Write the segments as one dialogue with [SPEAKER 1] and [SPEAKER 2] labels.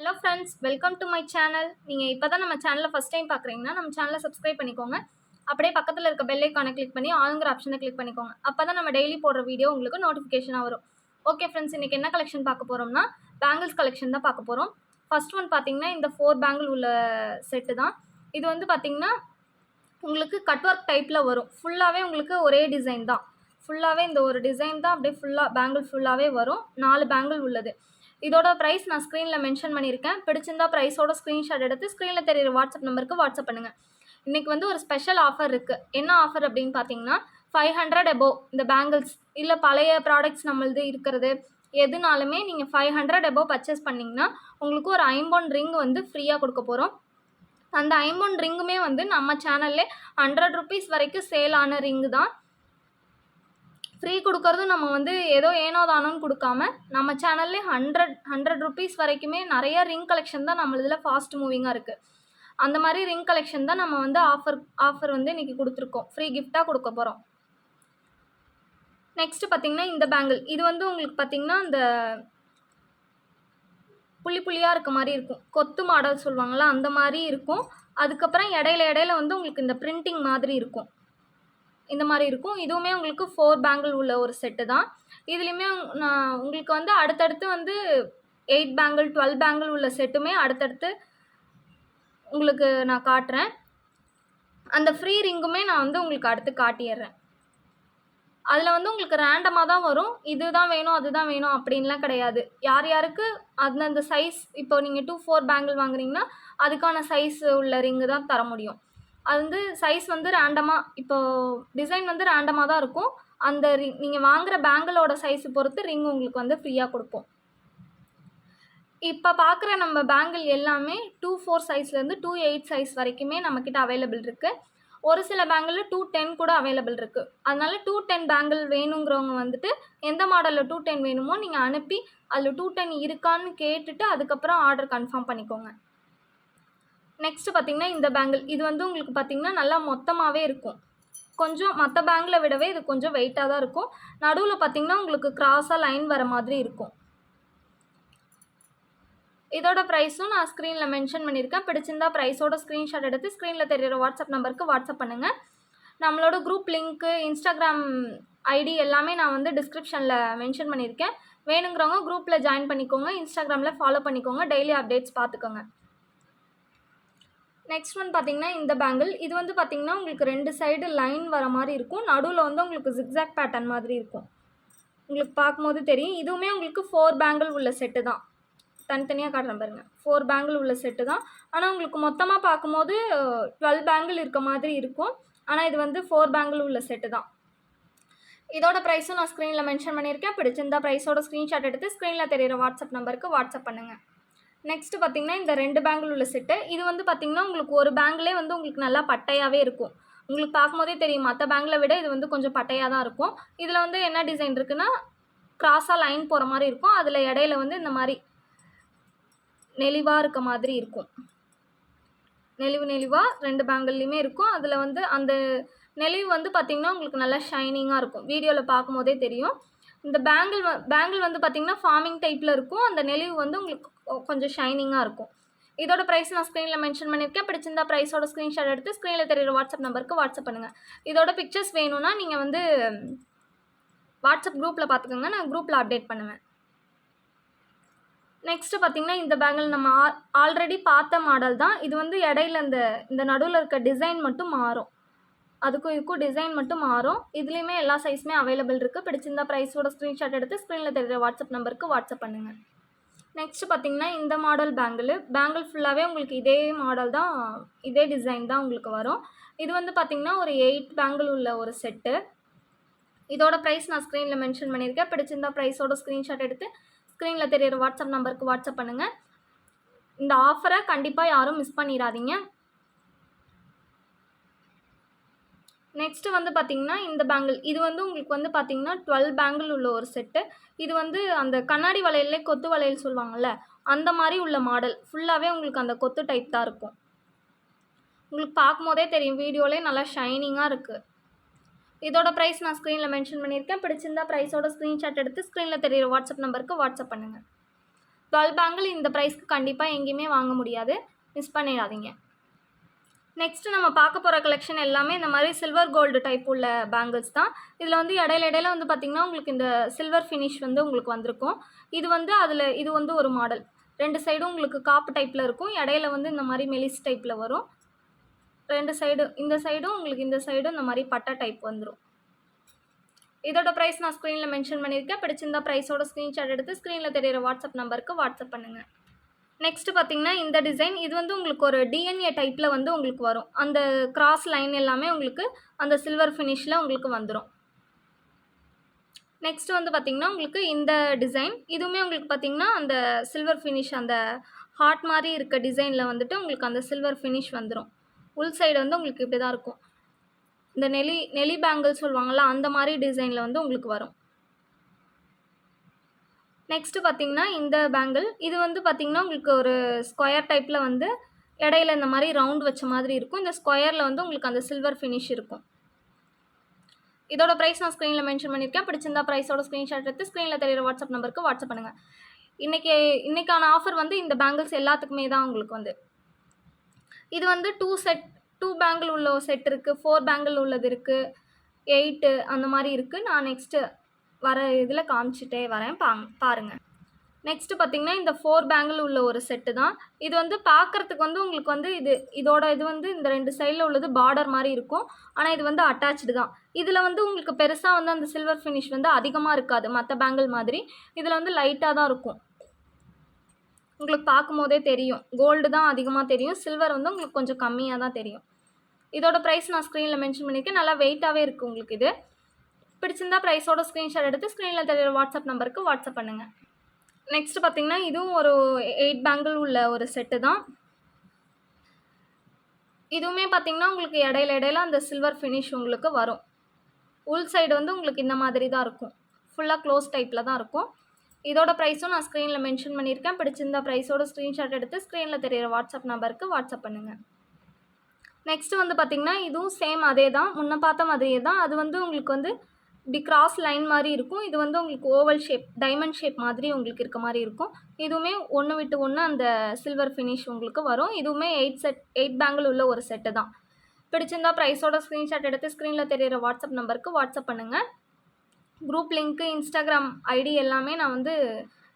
[SPEAKER 1] Hello friends, welcome to my channel. நீங்கள் இப்போ தான் நம்ம சேனலை ஃபஸ்ட் டைம் பார்க்குறீங்கன்னா நம்ம சேனலை சப்ஸ்கிரைப் பண்ணிக்கோங்க. அப்படியே பக்கத்தில் இருக்க பெல் ஐக்கானை கிளிக் பண்ணி ஆளுங்கிற ஆப்ஷனை கிளிக் பண்ணிக்கோங்க. அப்போ தான் நம்ம டெய்லி போடுற வீடியோ உங்களுக்கு நோட்டிஃபிகேஷனாக வரும். ஓகே ஃப்ரெண்ட்ஸ், இன்றைக்கி என்ன கலெக்ஷன் பார்க்க போகிறோம்னா பேங்கிள்ஸ் கலெக்ஷன் தான் பார்க்க போகிறோம். ஃபர்ஸ்ட் ஒன் பார்த்தீங்கன்னா இந்த 4 பேங்கிள் உள்ள செட்டு தான். இது வந்து பார்த்தீங்கன்னா உங்களுக்கு கட் ஒர்க் டைப்பில் வரும். ஃபுல்லாகவே உங்களுக்கு ஒரே டிசைன் தான். ஃபுல்லாகவே இந்த ஒரு டிசைன் தான் அப்படியே ஃபுல்லாக பேங்கிள் ஃபுல்லாகவே வரும். 4 பேங்கிள் உள்ளது. இதோட ப்ரைஸ் நான் ஸ்க்ரீனில் மென்ஷன் பண்ணியிருக்கேன். பிடிச்சிருந்தா ப்ரைஸோட ஸ்க்ரீன்ஷாட் எடுத்து ஸ்க்ரீனில் தெரியிற வாட்ஸ்அப் நம்பருக்கு வாட்ஸ்அப் பண்ணுங்கள். இன்றைக்கி வந்து ஒரு ஸ்பெஷல் ஆஃபர் இருக்குது. என்ன ஆஃபர் அப்படின்னு பார்த்தீங்கன்னா 500 எபோவ் இந்த பேங்கிள்ஸ் இல்லை பழைய ப்ராடக்ட்ஸ் நம்மளது இருக்கிறது எதுனாலுமே நீங்கள் 500 எபோவ் பர்ச்சேஸ் பண்ணிங்கன்னா உங்களுக்கு ஒரு 5 பவுன் ரிங் வந்து ஃப்ரீயாக கொடுக்க போகிறோம். அந்த 5 பவுன் ரிங்குமே வந்து நம்ம சேனல்லே 100 ருபீஸ் வரைக்கும் சேல் ஆன ரிங்கு தான். ஃப்ரீ கொடுக்கறதும் நம்ம வந்து ஏதோ ஏனோ தானோன்னு கொடுக்காம நம்ம சேனல்லே 100 ருபீஸ் வரைக்குமே நிறைய ரிங் கலெக்ஷன் தான் நம்ம இதில் ஃபாஸ்ட் மூவிங்காக இருக்குது. அந்த மாதிரி ரிங் கலெக்ஷன் தான் நம்ம வந்து ஆஃபர் வந்து இன்றைக்கி கொடுத்துருக்கோம். ஃப்ரீ கிஃப்டாக கொடுக்க போகிறோம். நெக்ஸ்ட்டு பார்த்திங்கன்னா இந்த பேங்கிள் இது வந்து உங்களுக்கு பார்த்திங்கன்னா இந்த புள்ளி புள்ளியாக இருக்க மாதிரி இருக்கும். கொத்து மாடல் சொல்லுவாங்களா அந்த மாதிரி இருக்கும். அதுக்கப்புறம் இடையில வந்து உங்களுக்கு இந்த பிரிண்டிங் மாதிரி இருக்கும். இந்த மாதிரி இருக்கும். இதுவுமே உங்களுக்கு 4 பேங்கிள் உள்ள ஒரு செட்டு தான். இதுலேயுமே நான் உங்களுக்கு வந்து அடுத்தடுத்து வந்து 8 பேங்கிள் 12 பேங்கிள் உள்ள செட்டுமே அடுத்தடுத்து உங்களுக்கு நான் காட்டுறேன். அந்த ஃப்ரீ ரிங்குமே நான் வந்து உங்களுக்கு அடுத்து காட்டிடுறேன். அதில் வந்து உங்களுக்கு ரேண்டமாக தான் வரும். இதுதான் வேணும் அதுதான் வேணும் அப்படின்லாம் கிடையாது. யார் யாருக்கு அந்தந்த சைஸ் இப்போ நீங்கள் 2-4 பேங்கிள் வாங்குறீங்கன்னா அதுக்கான சைஸ் உள்ள ரிங்கு தான் தர முடியும். அது வந்து சைஸ் வந்து ரேண்டமாக இப்போது டிசைன் வந்து ரேண்டமாக தான் இருக்கும். அந்த ரிங் நீங்கள் வாங்குகிற பேங்கிளோட சைஸு பொறுத்து ரிங் உங்களுக்கு வந்து ஃப்ரீயாக கொடுப்போம். இப்போ பார்க்குற நம்ம பேங்கிள் எல்லாமே 2-4 சைஸ்லேருந்து 2-8 சைஸ் வரைக்குமே நம்மக்கிட்ட அவைலபிள் இருக்குது. ஒரு சில பேங்கிளில் 2-10 கூட அவைலபிள் இருக்குது. அதனால் 2-10 பேங்கிள் வேணுங்கிறவங்க வந்துட்டு எந்த மாடலில் 2-10 வேணுமோ நீங்கள் அனுப்பி அதில் 2-10 இருக்கான்னு கேட்டுட்டு அதுக்கப்புறம் ஆர்டர் கன்ஃபார்ம் பண்ணிக்கோங்க. நெக்ஸ்ட்டு பார்த்திங்கன்னா இந்த பேங்கிள் இது வந்து உங்களுக்கு பார்த்திங்கன்னா நல்லா மொத்தமாகவே இருக்கும். கொஞ்சம் மற்ற பேங்கிளை விடவே இது கொஞ்சம் வெயிட்டாக தான் இருக்கும். நடுவில் பார்த்திங்கன்னா உங்களுக்கு கிராஸாக லைன் வர மாதிரி இருக்கும். இதோட ப்ரைஸும் நான் ஸ்க்ரீனில் மென்ஷன் பண்ணியிருக்கேன். பிடிச்சிருந்தா ப்ரைஸோட ஸ்க்ரீன்ஷாட் எடுத்து ஸ்க்ரீனில் தெரியிற வாட்ஸ்அப் நம்பருக்கு வாட்ஸ்அப் பண்ணுங்கள். நம்மளோட குரூப் லிங்க்கு இன்ஸ்டாகிராம் ஐடி எல்லாமே நான் வந்து டிஸ்கிரிப்ஷனில் மென்ஷன் பண்ணியிருக்கேன். வேணுங்கிறவங்க குரூப்பில் ஜாயின் பண்ணிக்கோங்க. இன்ஸ்டாகிராமில் ஃபாலோ பண்ணிக்கோங்க. டெய்லி அப்டேட்ஸ் பார்த்துக்கோங்க. நெக்ஸ்ட் ஒன் பார்த்திங்கன்னா இந்த பேங்கிள் இது வந்து பார்த்திங்கன்னா உங்களுக்கு 2 சைடு லைன் வர மாதிரி இருக்கும். நடுவில் வந்து உங்களுக்கு ஜிக்ஸாக் பேட்டர்ன் மாதிரி இருக்கும். உங்களுக்கு பார்க்கும்போது தெரியும். இதுவுமே உங்களுக்கு 4 பேங்கிள் உள்ள செட்டு தான். தனித்தனியாக காட்டுறேன் பாருங்கள். 4 பேங்கிள் உள்ள செட்டு தான். ஆனால் உங்களுக்கு மொத்தமாக பார்க்கும்போது 12 பேங்கிள் இருக்க மாதிரி இருக்கும். ஆனால் இது வந்து 4 பேங்கிள் உள்ள செட்டு தான். இதோட ப்ரைஸும் நான் ஸ்க்ரீனில் மென்ஷன் பண்ணியிருக்கேன். பிடிச்சிருந்தா ப்ரைஸோட ஸ்க்ரீன்ஷாட் எடுத்து ஸ்க்ரீனில் தெரியிற வாட்ஸ்அப் நம்பருக்கு வாட்ஸ்அப் பண்ணுங்கள். நெக்ஸ்ட்டு பார்த்திங்கன்னா இந்த 2 பேங்கிள் உள்ள செட்டு இது வந்து பார்த்திங்கன்னா உங்களுக்கு ஒரு பேங்கிளே வந்து உங்களுக்கு நல்லா பட்டையாகவே இருக்கும். உங்களுக்கு பார்க்கும்போதே தெரியும். மற்ற பேங்கிளை விட இது வந்து கொஞ்சம் பட்டையாக தான் இருக்கும். இதில் வந்து என்ன டிசைன் இருக்குன்னா கிராஸாக லைன் போகிற மாதிரி இருக்கும். அதில் இடையில வந்து இந்த மாதிரி நெளிவாக இருக்க மாதிரி இருக்கும். நெளிவாக 2 பேங்கிள்லையுமே இருக்கும். அதில் வந்து அந்த நெளிவு வந்து பார்த்திங்கன்னா உங்களுக்கு நல்லா ஷைனிங்காக இருக்கும். வீடியோவில் பார்க்கும்போதே தெரியும். இந்த பேங்கிள் வந்து பார்த்திங்கன்னா ஃபார்மிங் டைப்பில் இருக்கும். அந்த நெளிவு வந்து உங்களுக்கு கொஞ்சம் ஷைனிங்காக இருக்கும். இதோட ப்ரைஸ் நான் ஸ்க்ரீனில் மென்ஷன் பண்ணியிருக்கேன். பிடிச்சிருந்தா ப்ரைஸோட ஸ்க்ரீன்ஷாட் எடுத்து ஸ்க்ரீனில் தெரியிற வாட்ஸ்அப் நம்பருக்கு வாட்ஸ்அப் பண்ணுங்கள். இதோட பிக்சர்ஸ் வேணும்னா நீங்கள் வந்து வாட்ஸ்அப் குரூப்பில் பார்த்துக்கோங்க. நான் குரூப்பில் அப்டேட் பண்ணுவேன். நெக்ஸ்ட்டு பார்த்திங்கன்னா இந்த பேங்கிள் நம்ம ஆல்ரெடி பார்த்த மாடல் தான். இது வந்து இடையில இந்த நடுவில் இருக்க டிசைன் மட்டும் மாறும். அதுக்கும் இதுக்கும் டிசைன் மட்டும் மாறும். இதுலேயுமே எல்லா சைஸுமே அவைலபிள் இருக்குது. பிடிச்சிருந்தா ப்ரைஸோட ஸ்க்ரீன்ஷாட் எடுத்து ஸ்க்ரீனில் தெரிகிற வாட்ஸ்அப் நம்பருக்கு வாட்ஸ்அப் பண்ணுங்கள். நெக்ஸ்ட்டு பார்த்திங்கன்னா இந்த மாடல் பேங்கிள் ஃபுல்லாகவே உங்களுக்கு இதே மாடல் தான், இதே டிசைன் தான் உங்களுக்கு வரும். இது வந்து பார்த்திங்கன்னா ஒரு 8 பேங்கிள் உள்ள ஒரு செட்டு. இதோட ப்ரைஸ் நான் ஸ்க்ரீனில் மென்ஷன் பண்ணியிருக்கேன். பிடிச்சிருந்தா ப்ரைஸோட ஸ்க்ரீன்ஷாட் எடுத்து ஸ்க்ரீனில் தெரியிற வாட்ஸ்அப் நம்பருக்கு வாட்ஸ்அப் பண்ணுங்கள். இந்த ஆஃபரை கண்டிப்பாக யாரும் மிஸ் பண்ணிடாதீங்க. நெக்ஸ்ட்டு வந்து பார்த்திங்கன்னா இந்த பேங்கிள் இது வந்து உங்களுக்கு வந்து பார்த்திங்கன்னா 12 பேங்கிள் உள்ள ஒரு செட்டு. இது வந்து அந்த கண்ணாடி வளையல்லே கொத்து வளையல் சொல்லுவாங்கள்ல அந்த மாதிரி உள்ள மாடல். ஃபுல்லாகவே உங்களுக்கு அந்த கொத்து டைப் தான் இருக்கும். உங்களுக்கு பார்க்கும்போதே தெரியும். வீடியோலே நல்லா ஷைனிங்காக இருக்குது. இதோட ப்ரைஸ் நான் ஸ்க்ரீனில் மென்ஷன் பண்ணியிருக்கேன். பிடிச்சிருந்தா ப்ரைஸோட ஸ்க்ரீன்ஷாட் எடுத்து ஸ்க்ரீனில் தெரியிற வாட்ஸ்அப் நம்பருக்கு வாட்ஸ்அப் பண்ணுங்கள். 12 பேங்கிள் இந்த ப்ரைஸ்க்கு கண்டிப்பாக எங்கேயுமே வாங்க முடியாது, மிஸ் பண்ணிடாதீங்க. நெக்ஸ்ட்டு நம்ம பார்க்க போகிற கலெக்ஷன் எல்லாமே இந்த மாதிரி சில்வர் கோல்டு டைப் உள்ள பேங்கிள்ஸ் தான். இதில் வந்து இடையில வந்து பார்த்திங்கன்னா உங்களுக்கு இந்த சில்வர் ஃபினிஷ் வந்து உங்களுக்கு வந்திருக்கும். இது வந்து இது வந்து ஒரு மாடல். 2 சைடும் உங்களுக்கு காப்பு டைப்பில் இருக்கும். இடையில வந்து இந்த மாதிரி மெலிஸ் டைப்பில் வரும். 2 சைடு, இந்த சைடும் உங்களுக்கு இந்த சைடும் இந்த மாதிரி பட்டை டைப் வந்துடும். இதோட ப்ரைஸ் நான் ஸ்க்ரீனில் மென்ஷன் பண்ணியிருக்கேன். பிடிச்சிருந்தா ப்ரைஸோட ஸ்க்ரீன்ஷாட் எடுத்து ஸ்க்ரீனில் தெரியிற வாட்ஸ்அப் நம்பருக்கு வாட்ஸ்அப் பண்ணுங்கள். நெக்ஸ்ட்டு பார்த்திங்கன்னா இந்த டிசைன், இது வந்து உங்களுக்கு ஒரு டிஎன்ஏ டைப்பில் வந்து உங்களுக்கு வரும். அந்த கிராஸ் லைன் எல்லாமே உங்களுக்கு அந்த சில்வர் ஃபினிஷில் உங்களுக்கு வந்துடும். நெக்ஸ்ட்டு வந்து பார்த்திங்கன்னா உங்களுக்கு இந்த டிசைன், இதுவுமே உங்களுக்கு பார்த்திங்கன்னா அந்த சில்வர் ஃபினிஷ், அந்த ஹார்ட் மாதிரி இருக்க டிசைனில் வந்துட்டு உங்களுக்கு அந்த சில்வர் ஃபினிஷ் வந்துடும். உள் சைடு வந்து உங்களுக்கு இப்படி தான் இருக்கும். இந்த நெலி பேங்கிள் சொல்லுவாங்கள்ல, அந்த மாதிரி டிசைனில் வந்து உங்களுக்கு வரும். நெக்ஸ்ட்டு பார்த்திங்கன்னா இந்த பேங்கிள், இது வந்து பார்த்திங்கன்னா உங்களுக்கு ஒரு ஸ்கொயர் டைப்பில் வந்து இடையில இந்த மாதிரி ரவுண்ட் வச்ச மாதிரி இருக்கும். இந்த ஸ்கொயரில் வந்து உங்களுக்கு அந்த சில்வர் ஃபினிஷ் இருக்கும். இதோட ப்ரைஸ் நான் ஸ்க்ரீனில் மென்ஷன் பண்ணியிருக்கேன். பிடிச்சிருந்தா ப்ரைஸோட ஸ்க்ரீன்ஷாட் எடுத்து ஸ்க்ரீனில் தெரியிற வாட்ஸ்அப் நம்பருக்கு வாட்ஸ்அப் பண்ணுங்கள். இன்றைக்கான ஆஃபர் வந்து இந்த பேங்கிள்ஸ் எல்லாத்துக்குமே தான் உங்களுக்கு வந்து. இது வந்து 2 பேங்கிள் உள்ள செட் இருக்குது, 4 பேங்கிள் உள்ளது இருக்குது, 8 அந்த மாதிரி இருக்குது. நான் நெக்ஸ்ட்டு வர இதில் காமிச்சிட்டே வரேன், பாருங்கள். நெக்ஸ்ட்டு பார்த்திங்கன்னா இந்த 4 பேங்கிள் உள்ள ஒரு செட்டு தான். இது வந்து பார்க்குறதுக்கு வந்து உங்களுக்கு வந்து இதோட இது வந்து இந்த 2 சைடில் உள்ளது பார்டர் மாதிரி இருக்கும். ஆனால் இது வந்து அட்டாச்சு தான். இதில் வந்து உங்களுக்கு பெருசாக வந்து அந்த சில்வர் ஃபினிஷ் வந்து அதிகமாக இருக்காது மற்ற பேங்கிள் மாதிரி. இதில் வந்து லைட்டாக தான் இருக்கும். உங்களுக்கு பார்க்கும்போதே தெரியும், கோல்டு தான் அதிகமாக தெரியும், சில்வர் வந்து உங்களுக்கு கொஞ்சம் கம்மியாக தான் தெரியும். இதோட ப்ரைஸ் நான் ஸ்க்ரீனில் மென்ஷன் பண்ணியிருக்கேன். நல்லா வெயிட்டாகவே இருக்குது உங்களுக்கு இது. பிடிச்சிருந்தா ப்ரைஸோட ஸ்க்ரீன்ஷாட் எடுத்து ஸ்க்ரீனில் தெரியிற வாட்ஸ்அப் நம்பருக்கு வாட்ஸ்அப் பண்ணுங்கள். நெக்ஸ்ட்டு பார்த்திங்கன்னா இதுவும் ஒரு 8 பேங்கிள் உள்ள ஒரு செட்டு தான். இதுவுமே பார்த்திங்கன்னா உங்களுக்கு இடையில அந்த சில்வர் ஃபினிஷ் உங்களுக்கு வரும். உள் சைடு வந்து உங்களுக்கு இந்த மாதிரி தான் இருக்கும். ஃபுல்லாக க்ளோஸ் டைப்பில் தான் இருக்கும். இதோட ப்ரைஸும் நான் ஸ்க்ரீனில் மென்ஷன் பண்ணியிருக்கேன். பிடிச்சிருந்தா ப்ரைஸோட ஸ்க்ரீன்ஷாட் எடுத்து ஸ்க்ரீனில் தெரியிற வாட்ஸ்அப் நம்பருக்கு வாட்ஸ்அப் பண்ணுங்கள். நெக்ஸ்ட்டு வந்து பார்த்திங்கன்னா இதுவும் சேம் அதே தான், முன்ன பார்த்த மாதிரியே தான். அது வந்து உங்களுக்கு வந்து இப்படி கிராஸ் லைன் மாதிரி இருக்கும். இது வந்து உங்களுக்கு ஓவல் ஷேப், டைமண்ட் ஷேப் மாதிரி உங்களுக்கு இருக்க மாதிரி இருக்கும். இதுவுமே ஒன்று விட்டு ஒன்று அந்த சில்வர் ஃபினிஷ் உங்களுக்கு வரும். இதுவுமே 8 பேங்கிள் உள்ள ஒரு செட்டு தான். பிடிச்சிருந்தா ப்ரைஸோட ஸ்க்ரீன்ஷாட் எடுத்து ஸ்க்ரீனில் தெரியிற வாட்ஸ்அப் நம்பருக்கு வாட்ஸ்அப் பண்ணுங்கள். குரூப் லிங்க்கு, இன்ஸ்டாகிராம் ஐடி எல்லாமே நான் வந்து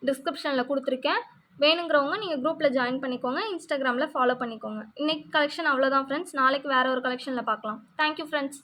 [SPEAKER 1] டிஸ்கிரிப்ஷனில் கொடுத்துருக்கேன். வேணுங்கிறவங்க நீங்கள் குரூப்பில் ஜாயின் பண்ணிக்கோங்க, இன்ஸ்டாகிராமில் ஃபாலோ பண்ணிக்கோங்க. இன்றைக்கி கலெக்ஷன் அவ்வளோதான் ஃப்ரெண்ட்ஸ். நாளைக்கு வேறு ஒரு கலெக்ஷனில் பார்க்கலாம். Thank you friends.